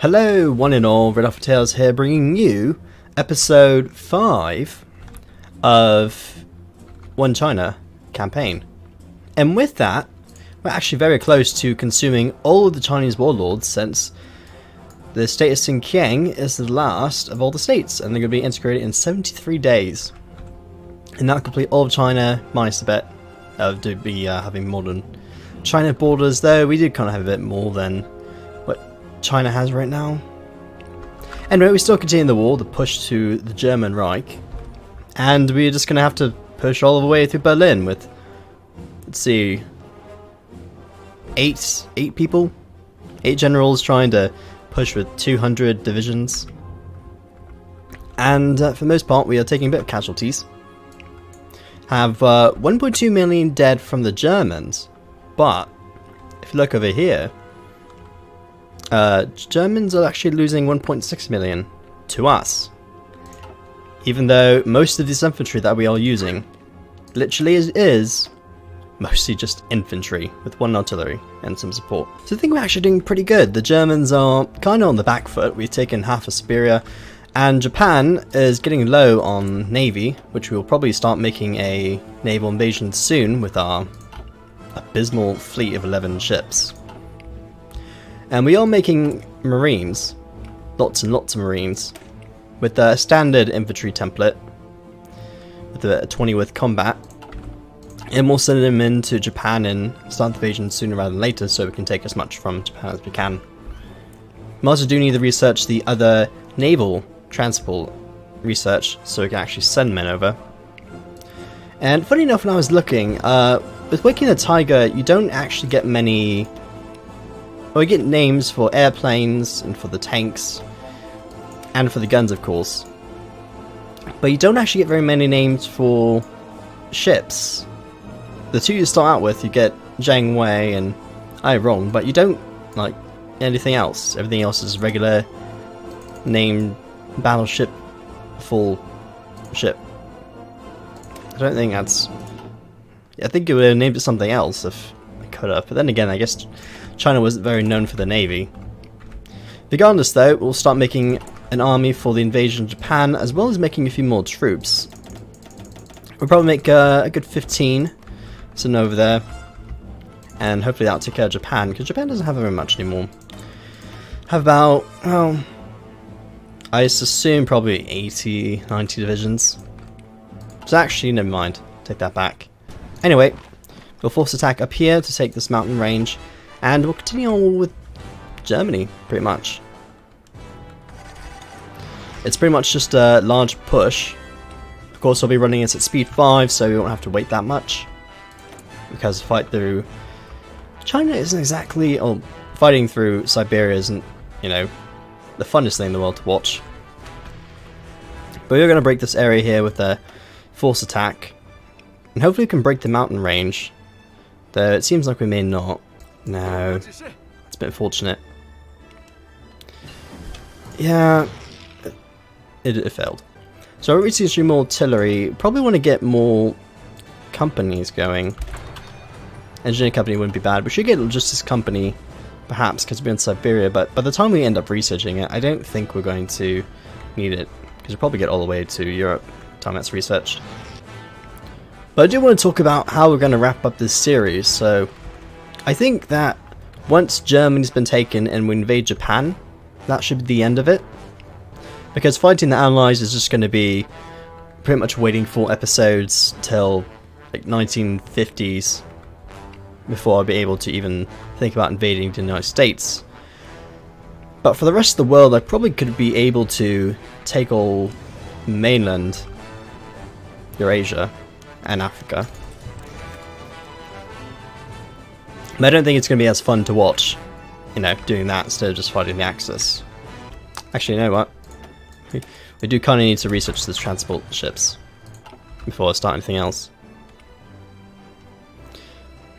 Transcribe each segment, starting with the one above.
Hello, one and all, RedAlphaTails here, bringing you episode 5 of One China campaign. And with that, we're actually very close to consuming all of the Chinese warlords, since the state of Xinjiang is the last of all the states, and they're going to be integrated in 73 days. And that'll complete all of China, minus the bit of having modern China borders, though we do kind of have a bit more than China has right now. Anyway, we still continue the war, the push to the German Reich, and we're just gonna have to push all the way through Berlin with, let's see, eight people, 8 generals trying to push with 200 divisions, and for the most part we are taking a bit of casualties. Have 1.2 million dead from the Germans, but if you look over here, Germans are actually losing 1.6 million to us, even though most of this infantry that we are using literally is mostly just infantry with 1 artillery and some support. So I think we're actually doing pretty good. The Germans are kind of on the back foot. We've taken half of Siberia, and Japan is getting low on navy, which we will probably start making a naval invasion soon with our abysmal fleet of 11 ships. And we are making marines, lots and lots of marines, with the standard infantry template, with the 20 with combat, and we'll send them into Japan and start the invasion sooner rather than later, so we can take as much from Japan as we can. We also do need to research the other naval transport research, so we can actually send men over. And funny enough, when I was looking, with Waking the Tiger, you don't actually get many. Well, we get names for airplanes and for the tanks and for the guns, of course, but you don't actually get very many names for ships. The 2 you start out with, you get Zhang Wei and wrong, but you don't like anything else. Everything else is regular named battleship, full ship. I don't think that's. I think it would have named it something else if I could have, but then again, I guess China wasn't very known for the navy. Regardless though, we'll start making an army for the invasion of Japan, as well as making a few more troops. We'll probably make a good 15 sitting over there, and hopefully that'll take care of Japan, because Japan doesn't have very much anymore. Have about, well, I assume probably 80, 90 divisions. So actually, never mind, take that back. Anyway, we'll force attack up here to take this mountain range, and we'll continue on with Germany, pretty much. It's pretty much just a large push. Of course, I'll be running it at speed 5, so we won't have to wait that much. Because fight through China isn't exactly... Oh, fighting through Siberia isn't, you know, the funnest thing in the world to watch. But we're going to break this area here with a force attack. And hopefully we can break the mountain range. Though it seems like we may not. No, it's a bit unfortunate. Yeah, it failed. So we're researching more artillery. Probably want to get more companies going. Engineering company wouldn't be bad. We should get a logistics company, perhaps, because we're in Siberia. But by the time we end up researching it, I don't think we're going to need it, because we'll probably get all the way to Europe by the time that's researched. But I do want to talk about how we're going to wrap up this series. So I think that once Germany's been taken and we invade Japan, that should be the end of it. Because fighting the Allies is just going to be pretty much waiting for episodes till like 1950s before I'll be able to even think about invading the United States. But for the rest of the world, I probably could be able to take all mainland Eurasia and Africa. But I don't think it's going to be as fun to watch, you know, doing that instead of just fighting the Axis. Actually, you know what? We do kind of need to research the transport ships before I start anything else.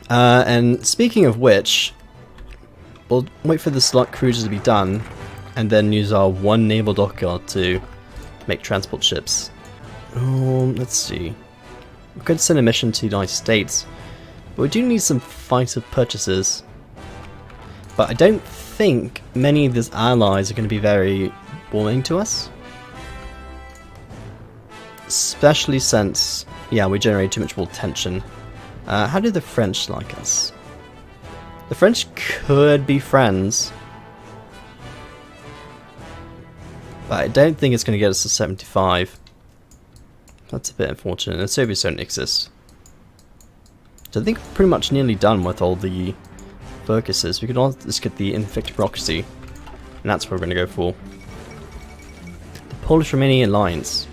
And speaking of which, we'll wait for the slot cruisers to be done, and then use our 1 naval dockyard to make transport ships. Let's see. We could send a mission to the United States, but we do need some fighter purchases. But I don't think many of these allies are going to be very warming to us. Especially since, yeah, we generate too much more tension. How do the French like us? The French could be friends. But I don't think it's going to get us to 75. That's a bit unfortunate. The Soviets don't exist. So I think we're pretty much nearly done with all the focuses. We could all just get the infected bureaucracy. And that's what we're going to go for. The Polish-Romanian alliance.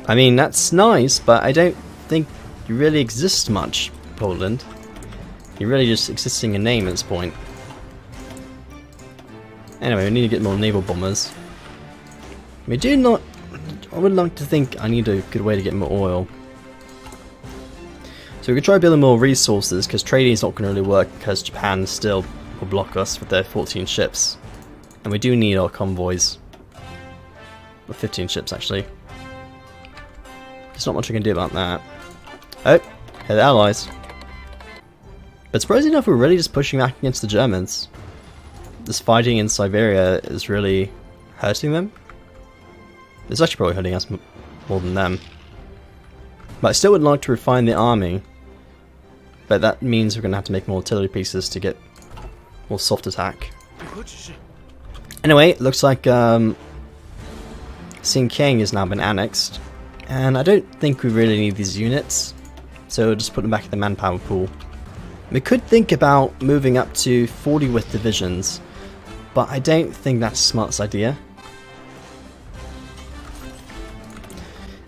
I mean, that's nice, but I don't think you really exist much, Poland. You're really just existing in name at this point. Anyway, we need to get more naval bombers. We do not... I would like to think I need a good way to get more oil. So we could try building more resources, because trading is not going to really work, because Japan still will block us with their 14 ships. And we do need our convoys. Or 15 ships, actually. There's not much I can do about that. Oh, hey, the Allies. But surprisingly enough, we're really just pushing back against the Germans. This fighting in Siberia is really hurting them. It's actually probably hurting us more than them. But I still would like to refine the army. But that means we're going to have to make more artillery pieces to get more soft attack. Anyway, it looks like Xinjiang has now been annexed. And I don't think we really need these units. So we'll just put them back in the manpower pool. We could think about moving up to 40 with divisions. But I don't think that's the smartest idea.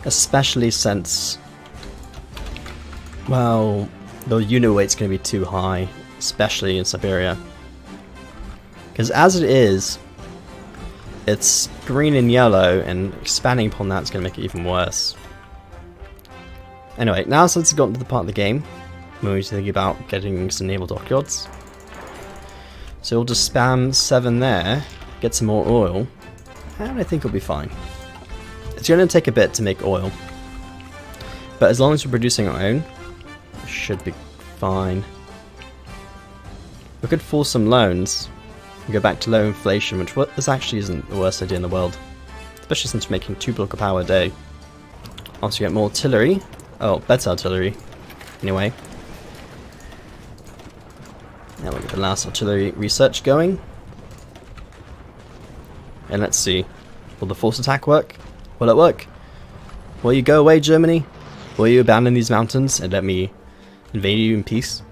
Especially since, well, the unit weight's going to be too high, especially in Siberia. Because as it is, it's green and yellow, and expanding upon that's going to make it even worse. Anyway, now since we've gotten to the part of the game, we need to think about getting some naval dockyards. So we'll just spam 7 there, get some more oil, and I think we'll be fine. It's going to take a bit to make oil, but as long as we're producing our own, it should be fine. We could force some loans and go back to low inflation, which this actually isn't the worst idea in the world, especially since we're making 2 block of power a day. Also get more artillery. Oh, better artillery. Anyway. Now we'll get the last artillery research going. And let's see. Will the force attack work? Will it work? Will you go away, Germany? Will you abandon these mountains and let me invade you in peace?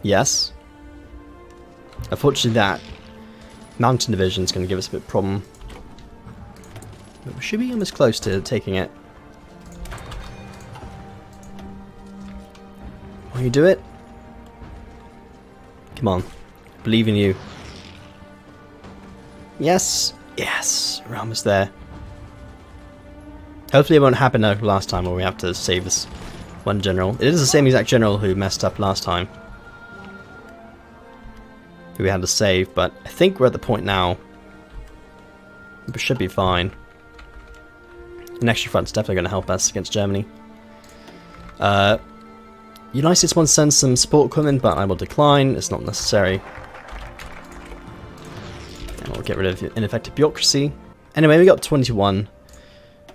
Yes. Unfortunately, that mountain division is going to give us a bit of a problem. But we should be almost close to taking it. Will you do it? Come on. Believe in you. Yes. Yes. We're almost there. Hopefully it won't happen like last time where we have to save this one general. It is the same exact general who messed up last time. Who we had to save, but I think we're at the point now. We should be fine. An extra front's definitely going to help us against Germany. United States wants to send some support equipment, but I will decline. It's not necessary. And we'll get rid of the ineffective bureaucracy. Anyway, we got 21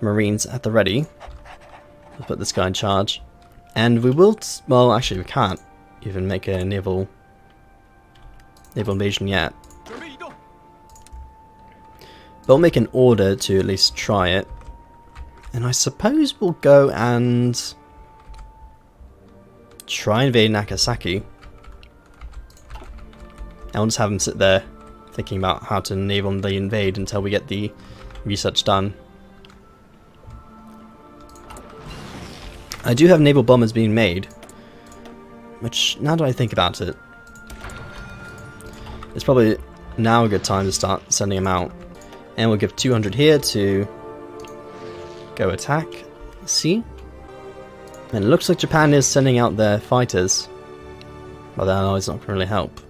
Marines at the ready. We'll put this guy in charge. And we will... well, actually, we can't even make a naval invasion yet. But we'll make an order to at least try it. And I suppose we'll go and try and invade Nagasaki. And we'll just have them sit there thinking about how to naval invade until we get the research done. I do have naval bombers being made, which, now that I think about it, it's probably now a good time to start sending them out. And we'll give 200 here to go attack. See? And it looks like Japan is sending out their fighters, but that always not going to really help.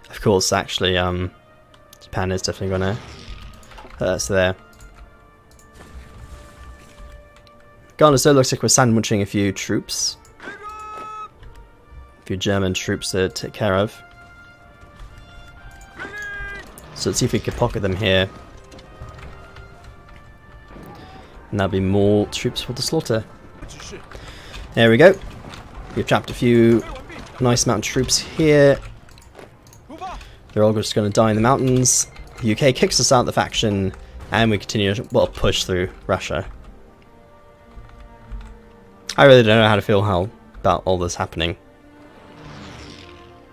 Of course, actually, Japan is definitely going to hurt us there. Regardless though, looks like we're sandwiching a few troops. A few German troops to take care of. So let's see if we can pocket them here. And that'll be more troops for the slaughter. There we go. We've trapped a few nice mountain troops here. They're all just going to die in the mountains. The UK kicks us out of the faction, and we continue to, well, push through Russia. I really don't know how to feel about all this happening.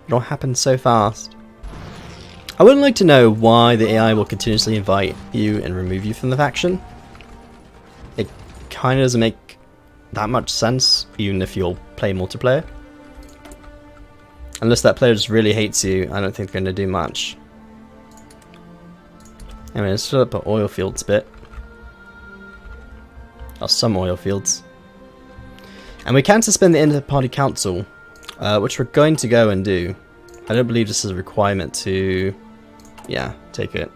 It all happened so fast. I would like to know why the AI will continuously invite you and remove you from the faction. It kind of doesn't make that much sense, even if you'll play multiplayer. Unless that player just really hates you, I don't think they're going to do much. I mean, let's fill up our oil fields a bit. Or some oil fields. And we can suspend the inter-party council, which we're going to go and do. I don't believe this is a requirement to... yeah, take it.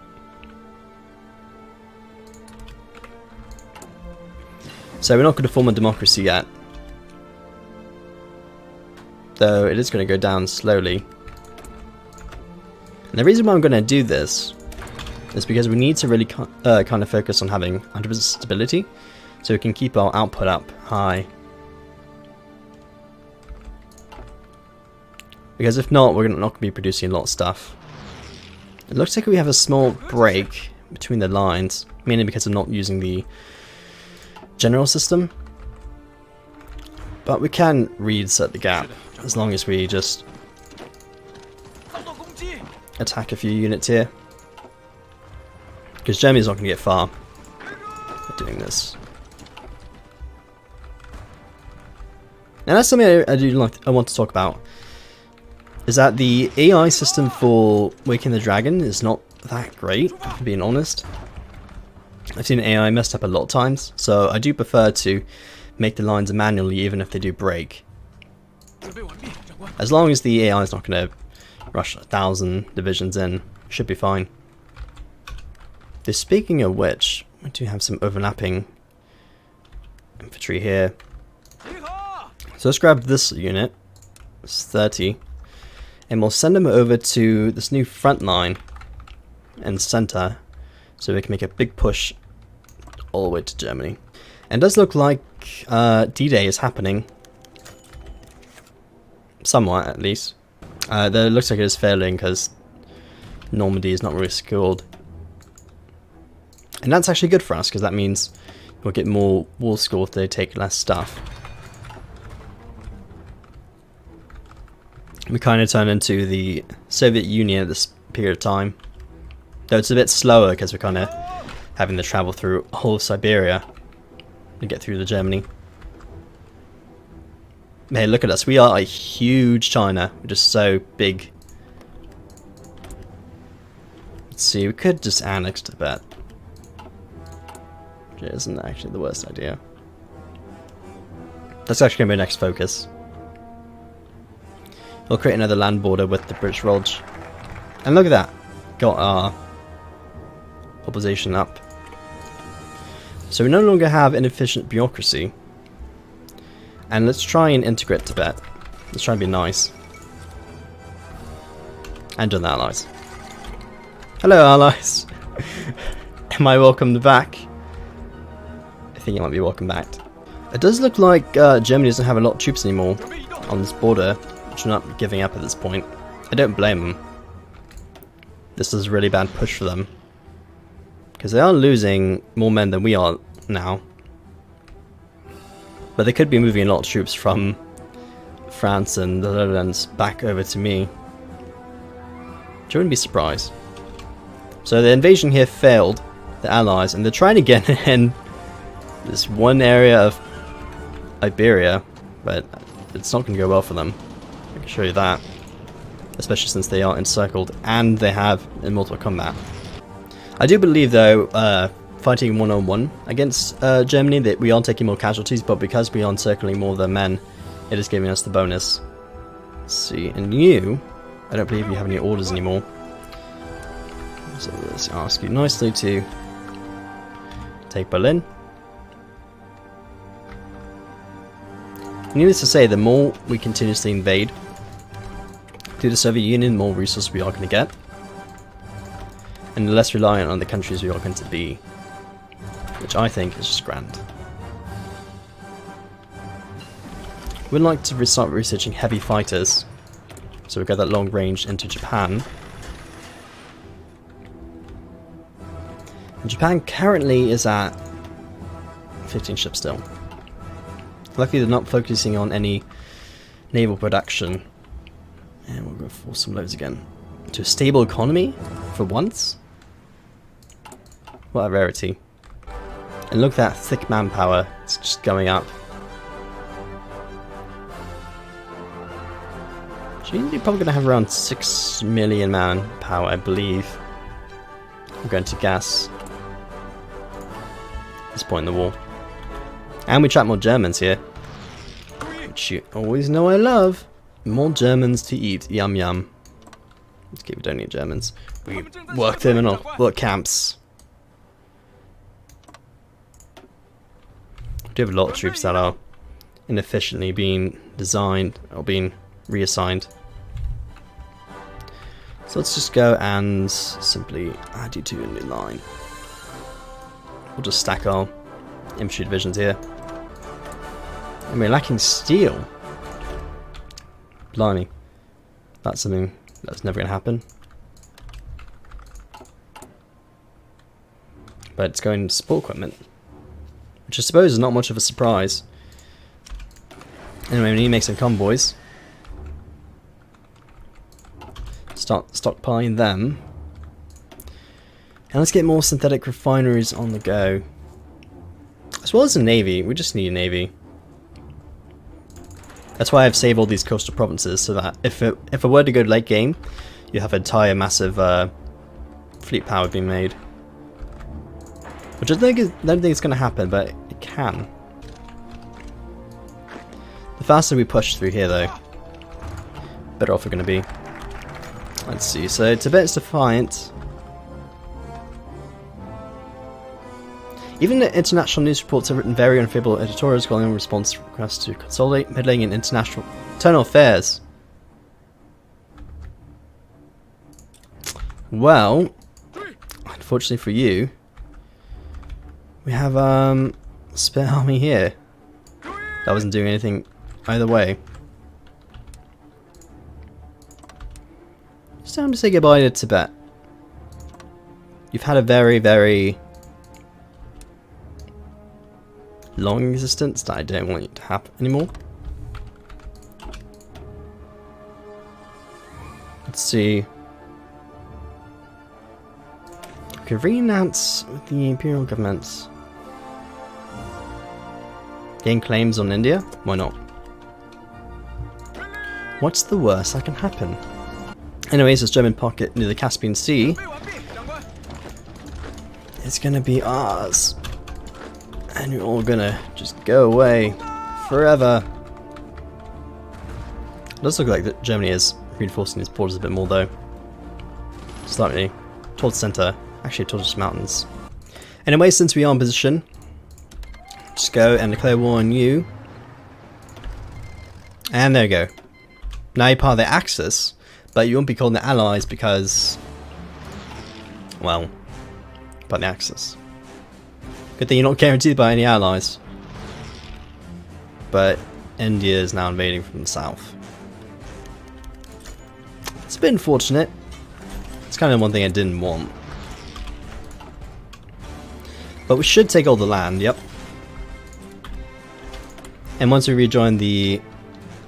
So we're not going to form a democracy yet. Though it is going to go down slowly. And the reason why I'm going to do this is because we need to really kind of focus on having 100% stability, so we can keep our output up high. Because if not, we're not going to be producing a lot of stuff. It looks like we have a small break between the lines, mainly because I'm not using the general system. But we can reset the gap, as long as we just attack a few units here. Because Germany's not going to get far by doing this. And that's something I want to talk about. Is that the AI system for Waking the Dragon is not that great, being honest. I've seen AI messed up a lot of times, so I do prefer to make the lines manually even if they do break. As long as the AI is not going to rush 1,000 divisions in, should be fine. Speaking of which, we do have some overlapping infantry here. So let's grab this unit, it's 30, and we'll send them over to this new front line in the center, so we can make a big push all the way to Germany. And it does look like D-Day is happening. Somewhat, at least. Though it looks like it is failing because Normandy is not really scored. And that's actually good for us, because that means we'll get more war score if they take less stuff. We kind of turn into the Soviet Union at this period of time. Though it's a bit slower because we're kind of having to travel through all of Siberia to get through to Germany. Hey, look at us. We are a huge China. We're just so big. Let's see, we could just annex Tibet. Which isn't actually the worst idea. That's actually going to be our next focus. We'll create another land border with the British Raj. And look at that. Got our opposition up. So we no longer have inefficient bureaucracy. And let's try and integrate Tibet. Let's try and be nice. And join the allies. Hello, allies. Am I welcomed back? I think you might be welcome back. It does look like Germany doesn't have a lot of troops anymore on this border, which are not giving up at this point. I don't blame them. This is a really bad push for them, because they are losing more men than we are now. But they could be moving a lot of troops from France and the Netherlands back over to me. Which I wouldn't be surprised. So the invasion here failed, the Allies, and they're trying to get in this one area of Iberia, but it's not going to go well for them. I can show you that. Especially since they are encircled and they have immortal combat. I do believe, though, fighting one-on-one against Germany, that we are taking more casualties, but because we are encircling more of their men, it is giving us the bonus. Let's see, and you, I don't believe you have any orders anymore. So let's ask you nicely to take Berlin. Needless to say, the more we continuously invade through the Soviet Union, the more resources we are going to get. And the less reliant on the countries we are going to be. Which I think is just grand. We'd like to start researching heavy fighters. So we've got that long range into Japan. And Japan currently is at 15 ships still. Luckily they're not focusing on any naval production. And we'll go for some loads again. To a stable economy? For once? What a rarity. And look at that thick manpower. It's just going up. You're probably going to have around 6 million manpower, I believe. I'm going to gas. At this point in the war. And we trap more Germans here. Which you always know I love. More Germans to eat. Yum yum. Okay, we don't need Germans. We work them in our work camps. We do have a lot of troops that are inefficiently being designed or being reassigned. So let's just go and simply add you to a new line. We'll just stack our infantry divisions here. And we're lacking steel. Blimey. That's something that's never going to happen. But it's going to support equipment. Which I suppose is not much of a surprise. Anyway, we need to make some convoys. Start stockpiling them. And let's get more synthetic refineries on the go. As well as a navy. We just need a navy. That's why I've saved all these coastal provinces, so that if it were to go late game, you have an entire massive fleet power being made. Which I don't think it's going to happen, but it can. The faster we push through here, though, better off we're going to be. Let's see, so Tibet's defiant. Even the international news reports have written very unfavorable editorials calling in response to requests to consolidate meddling in internal affairs. Well, unfortunately for you, we have a spare army here. That wasn't doing anything either way. It's time to say goodbye to Tibet. You've had a very, very long existence that I don't want you to have anymore. Let's see. We can renounce with the imperial governments. Gain claims on India? Why not? What's the worst that can happen? Anyways, this German pocket near the Caspian Sea is gonna be ours. And you're all gonna just go away forever. It does look like that Germany is reinforcing its borders a bit more though. Slightly. Towards the centre. Actually towards the mountains. Anyway, since we are in position, just go and declare war on you. And there we go. Now you're part of the Axis, but you won't be called the Allies because, well, part of the Axis. Good thing you're not guaranteed by any allies. But India is now invading from the south. It's a bit unfortunate. It's kind of one thing I didn't want. But we should take all the land, yep. And once we rejoin the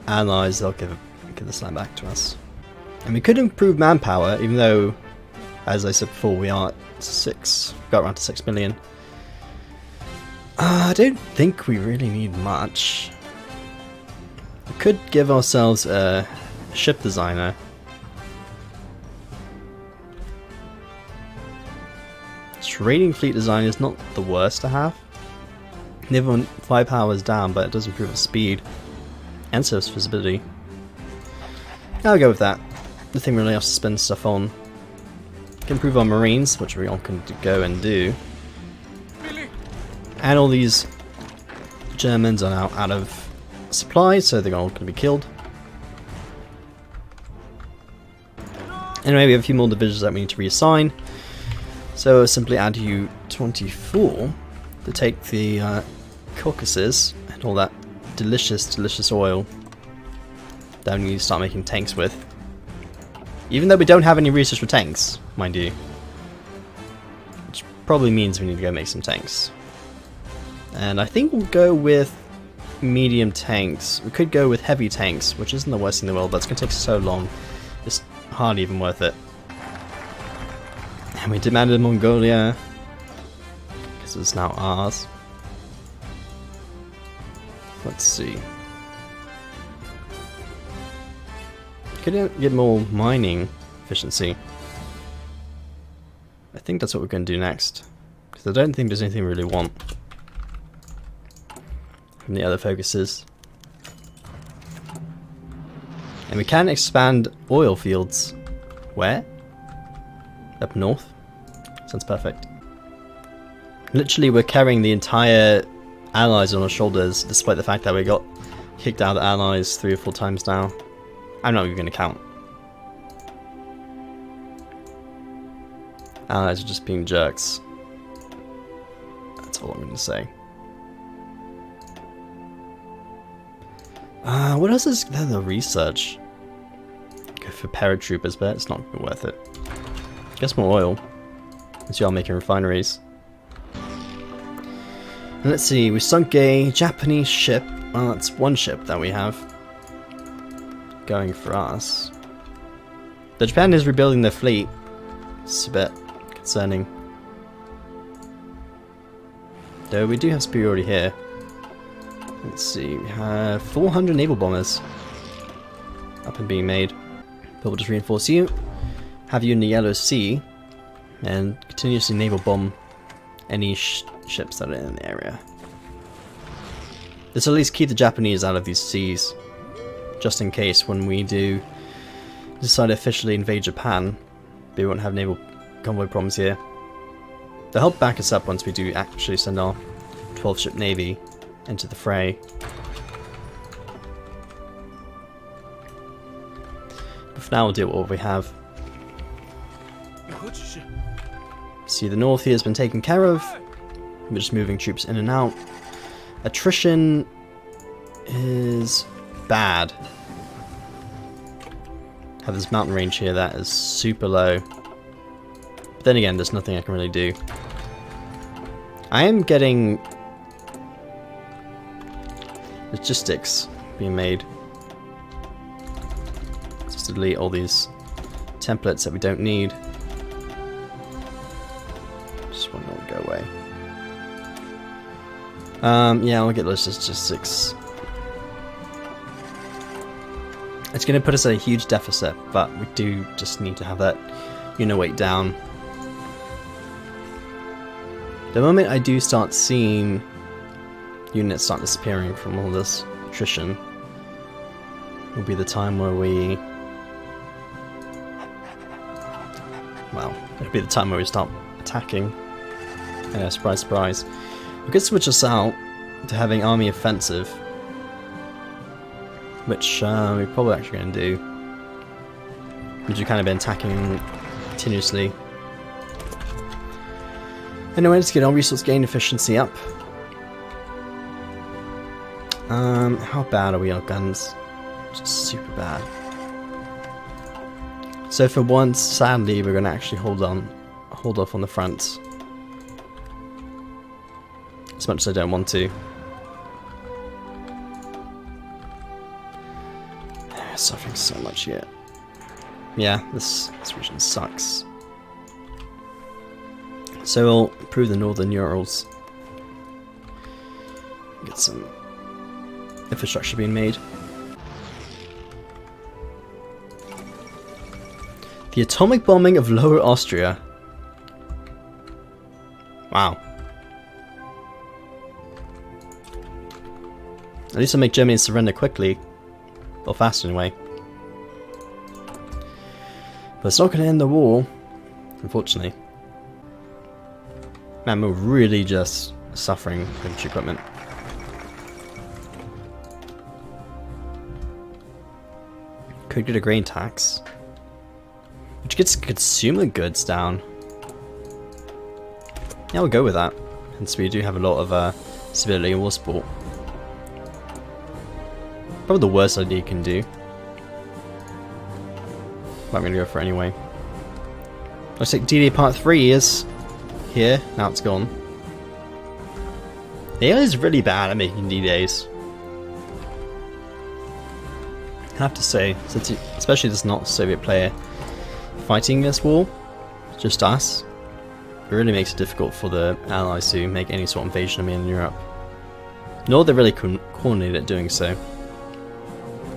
allies, they'll give this land back to us. And we could improve manpower, even though, as I said before, we are at got around to 6 million. I don't think we really need much. We could give ourselves a ship designer. Trading fleet design is not the worst to have. Never went 5 powers down, but it does improve our speed and service visibility. I'll go with that. Nothing really else to spend stuff on. Can improve our marines, which we all can go and do. And all these Germans are now out of supplies, so they're all going to be killed. Anyway, we have a few more divisions that we need to reassign. So I'll simply add you 24 to take the Caucasus and all that delicious oil that we need to start making tanks with. Even though we don't have any research for tanks, mind you. Which probably means we need to go make some tanks. And I think we'll go with medium tanks. We could go with heavy tanks, which isn't the worst thing in the world, but it's going to take so long. It's hardly even worth it. And we demanded Mongolia, because it's now ours. Let's see. Could get more mining efficiency. I think that's what we're going to do next. Because I don't think there's anything we really want from the other focuses. And we can expand oil fields. Where? Up north? Sounds perfect. Literally, we're carrying the entire Allies on our shoulders, despite the fact that we got kicked out of the Allies 3 or 4 times now. I'm not even going to count. Allies are just being jerks. That's all I'm going to say. What else is there? The research. Go for paratroopers, but it's not worth it. Guess more oil. Since you are making refineries. And let's see, we sunk a Japanese ship. Well, that's one ship that we have going for us. The Japan is rebuilding their fleet. It's a bit concerning. Though we do have superiority here. Let's see, we have 400 naval bombers up and being made. But we'll just reinforce you, have you in the Yellow Sea, and continuously naval bomb any ships that are in the area. This will at least keep the Japanese out of these seas, just in case when we do decide to officially invade Japan, we won't have naval convoy problems here. They'll help back us up once we do actually send our 12-ship navy into the fray. But for now we'll deal with what we have. See, the north here has been taken care of. We're just moving troops in and out. Attrition is bad. Have this mountain range here that is super low. But then again, there's nothing I can really do. I am getting logistics being made. Just to delete all these templates that we don't need. Just one will go away. Yeah, I'll get logistics. It's going to put us at a huge deficit, but we do just need to have that unit weight down. The moment I do start seeing units start disappearing from all this attrition will be the time where we... well, it'll be the time where we start attacking. Surprise, surprise. We could switch us out to having army offensive, which we're probably actually going to do. We've kind of been attacking continuously. Anyway, let's get our resource gain efficiency up. How bad are we on guns? Just super bad. So for once, sadly, we're going to actually hold off on the front. As much as I don't want to. We're suffering so much yet. Yeah, this region sucks. So we'll improve the northern Urals. Get some infrastructure being made. The atomic bombing of Lower Austria. Wow. At least I'll make Germany surrender quickly. Or fast anyway. But it's not going to end the war, unfortunately. Man, we're really just suffering with equipment. Could get a grain tax. Which gets consumer goods down. Yeah, we'll go with that. Since we do have a lot of civilian war support. Probably the worst idea you can do. But I'm going to go for it anyway. Looks like D-Day Part 3 is here. Now it's gone. The AI is really bad at making D-Days. I have to say, since especially this not Soviet player fighting this war, just us, it really makes it difficult for the Allies to make any sort of invasion of mainland Europe. Nor they're really coordinated at doing so.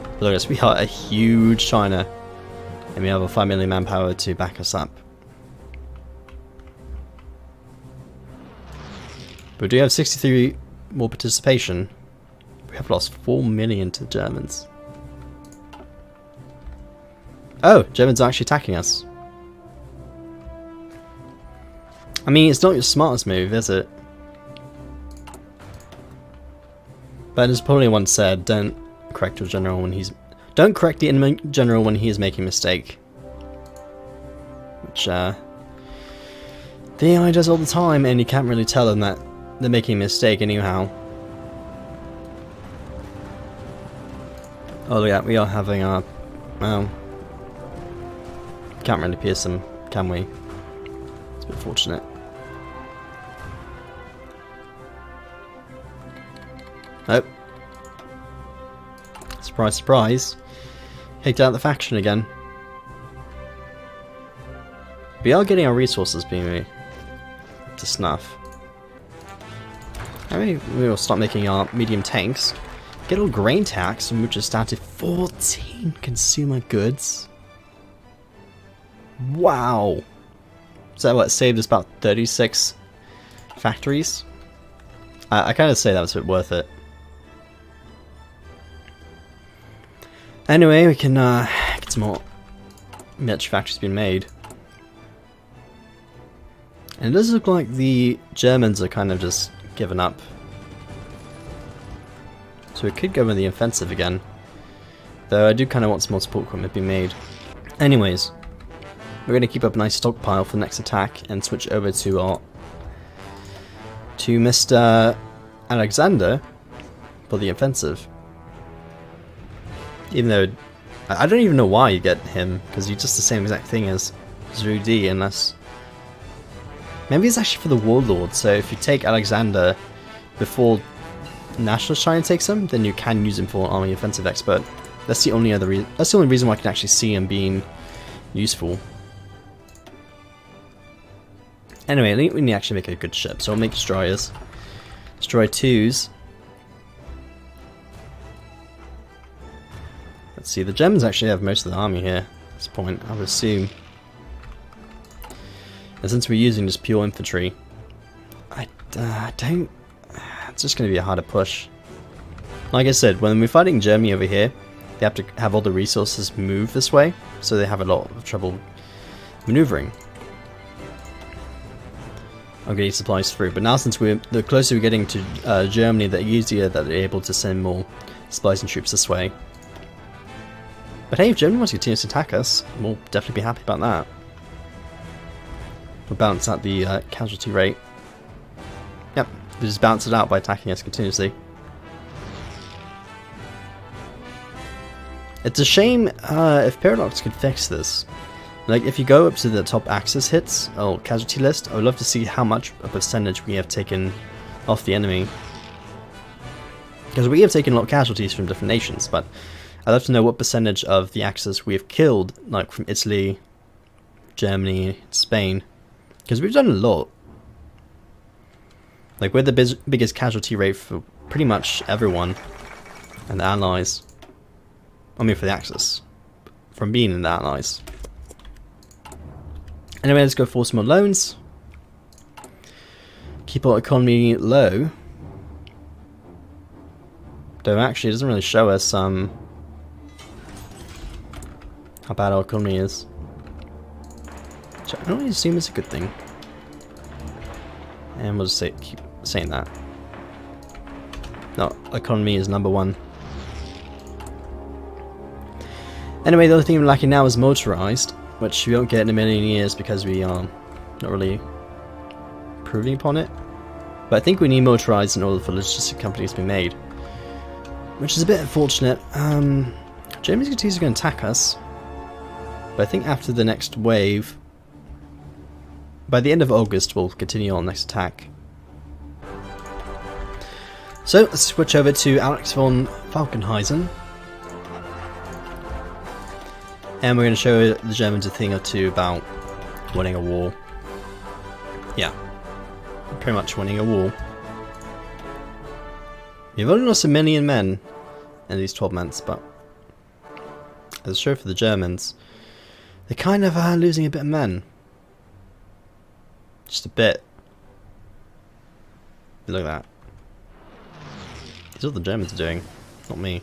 But look at us, we are a huge China, and we have a 5 million manpower to back us up. But we do have 63 more participation. We have lost 4 million to the Germans. Oh, Germans are actually attacking us. I mean, it's not your smartest move, is it? But as probably once said, don't correct the general when he's... Don't correct the enemy general when he is making a mistake. Which, the AI does all the time, and you can't really tell them that they're making a mistake anyhow. Oh yeah, we are having our... Well... Can't really pierce them, can we? It's a bit fortunate. Nope. Surprise, surprise. Kicked out the faction again. We are getting our resources being to snuff. Maybe we will start making our medium tanks. Get all grain tax and move us down to 14 consumer goods. Wow! So what, saved us about 36 factories? I kind of say that was a bit worth it. Anyway, we can get some more military factories being made. And it does look like the Germans are kind of just giving up. So we could go with the offensive again. Though I do kind of want some more support equipment being made. Anyways. We're going to keep up a nice stockpile for the next attack and switch over to our Mr. Alexander for the offensive. Even though I don't even know why you get him, because he's just the same exact thing as Zhu Di, unless maybe it's actually for the warlord. So if you take Alexander before Nationalist China takes him, then you can use him for army offensive expert. That's the only other reason. That's the only reason why I can actually see him being useful. Anyway, I think we need to actually make a good ship, so I'll make destroyers. Destroyer 2s. Let's see, the Germans actually have most of the army here at this point, I would assume. And since we're using just pure infantry, I don't... It's just going to be a harder push. Like I said, when we're fighting Germany over here, they have to have all the resources move this way, so they have a lot of trouble maneuvering. I'm getting supplies through, but now since the closer we're getting to Germany, the easier that they're able to send more supplies and troops this way. But hey, if Germany wants to continue to attack us, we'll definitely be happy about that. We'll balance out the casualty rate. Yep, they just balance it out by attacking us continuously. It's a shame if Paradox could fix this. Like, if you go up to the top Axis hits, or casualty list, I would love to see how much a percentage we have taken off the enemy. Because we have taken a lot of casualties from different nations, but I'd love to know what percentage of the Axis we have killed, like from Italy, Germany, Spain. Because we've done a lot. Like, we're the biggest casualty rate for pretty much everyone. And the Allies. I mean, for the Axis. From being in the Allies. Anyway, let's go for some more loans. Keep our economy low. Though actually it doesn't really show us how bad our economy is. Which I don't really assume is a good thing. And we'll just keep saying that. No, economy is #1. Anyway, the only thing we're lacking now is motorized, which we won't get in a million years because we are not really improving upon it. But I think we need motorized in order for logistic companies to be made, which is a bit unfortunate. Germany's going to attack us, but I think after the next wave, by the end of August, we'll continue on the next attack. So let's switch over to Alex von Falkenhayn, and we're going to show the Germans a thing or two about winning a war. Yeah, pretty much winning a war. We've only lost 1 million men in these 12 months, but as a show for the Germans, they're kind of losing a bit of men. Just a bit. Look at that. This is what the Germans are doing, not me.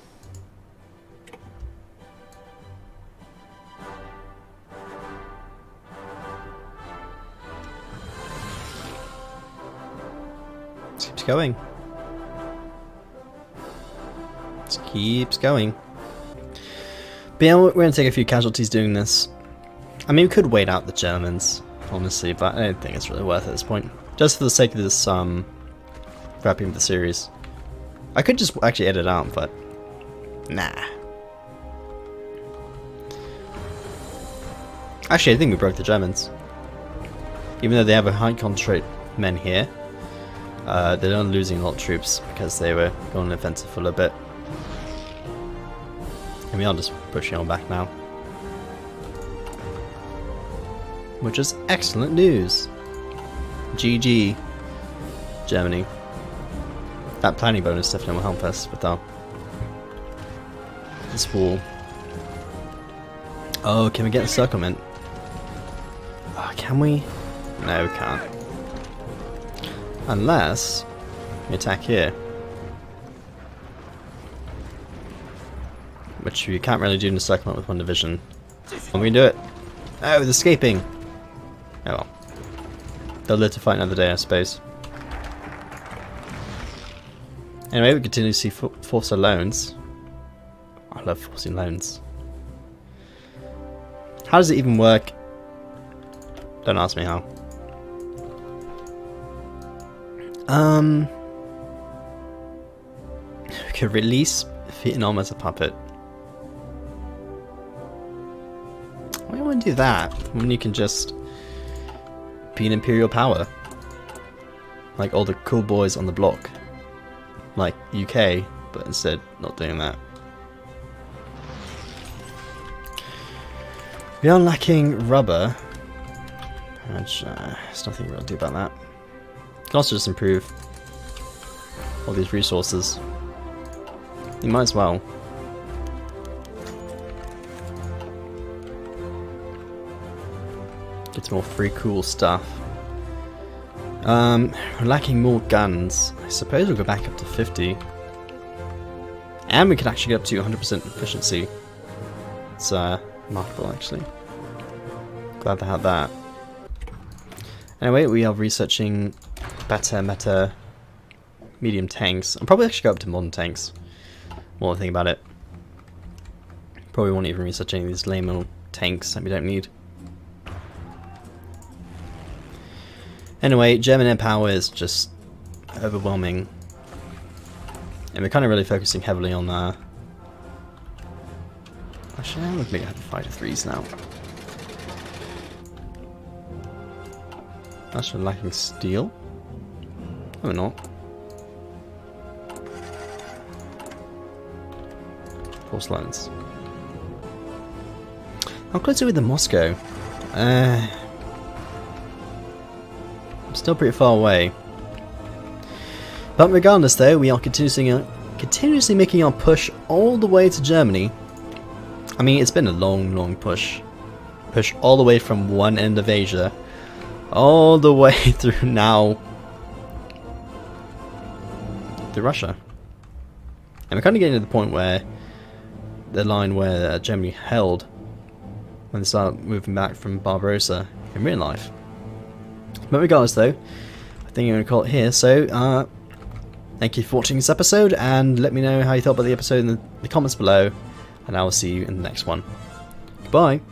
Just keeps going. Just keeps going. But yeah, we're going to take a few casualties doing this. I mean, we could wait out the Germans, honestly, but I don't think it's really worth it at this point. Just for the sake of this wrapping up the series. I could just actually edit it out, but nah. Actually, I think we broke the Germans. Even though they have a high concentrate of men here, they're not losing a lot of troops because they were going on the offensive for a little bit. And we are just pushing on back now. Which is excellent news. GG, Germany. That planning bonus definitely will help us with this war. Oh, can we get a encirclement? Oh, can we? No, we can't. Unless we attack here. Which we can't really do an encirclement with one division. And we can do it. Oh, it's escaping. Oh well. They'll live to fight another day, I suppose. Anyway, we continue to see force our loans. I love forcing loans. How does it even work? Don't ask me how. We could release Vietnam as a puppet. Why do you want to do that when you can just be an imperial power? Like all the cool boys on the block. Like UK, but instead not doing that. We are lacking rubber, which there's nothing we'll do about that. Can also just improve all these resources. You might as well. Get some more free cool stuff. We're lacking more guns. I suppose we'll go back up to 50. And we can actually get up to 100% efficiency. It's remarkable, actually. Glad to have that. Anyway, we are researching better meta medium tanks. I'll probably actually go up to modern tanks. More think about it. Probably won't even research any of these lame old tanks that we don't need. Anyway, German air power is just overwhelming. And we're kind of really focusing heavily on actually, I'm looking at the fighter 3s now. Actually lacking steel? No, we're not. Force lines. How close are we to Moscow? I'm still pretty far away. But regardless though, we are continuously making our push all the way to Germany. I mean, it's been a long push. Push all the way from one end of Asia, all the way through now to Russia. And we're kind of getting to the point where the line where Germany held when they start moving back from Barbarossa in real life. But regardless though, I think I'm going to call it here. So, thank you for watching this episode, and let me know how you thought about the episode in the comments below, and I will see you in the next one. Bye.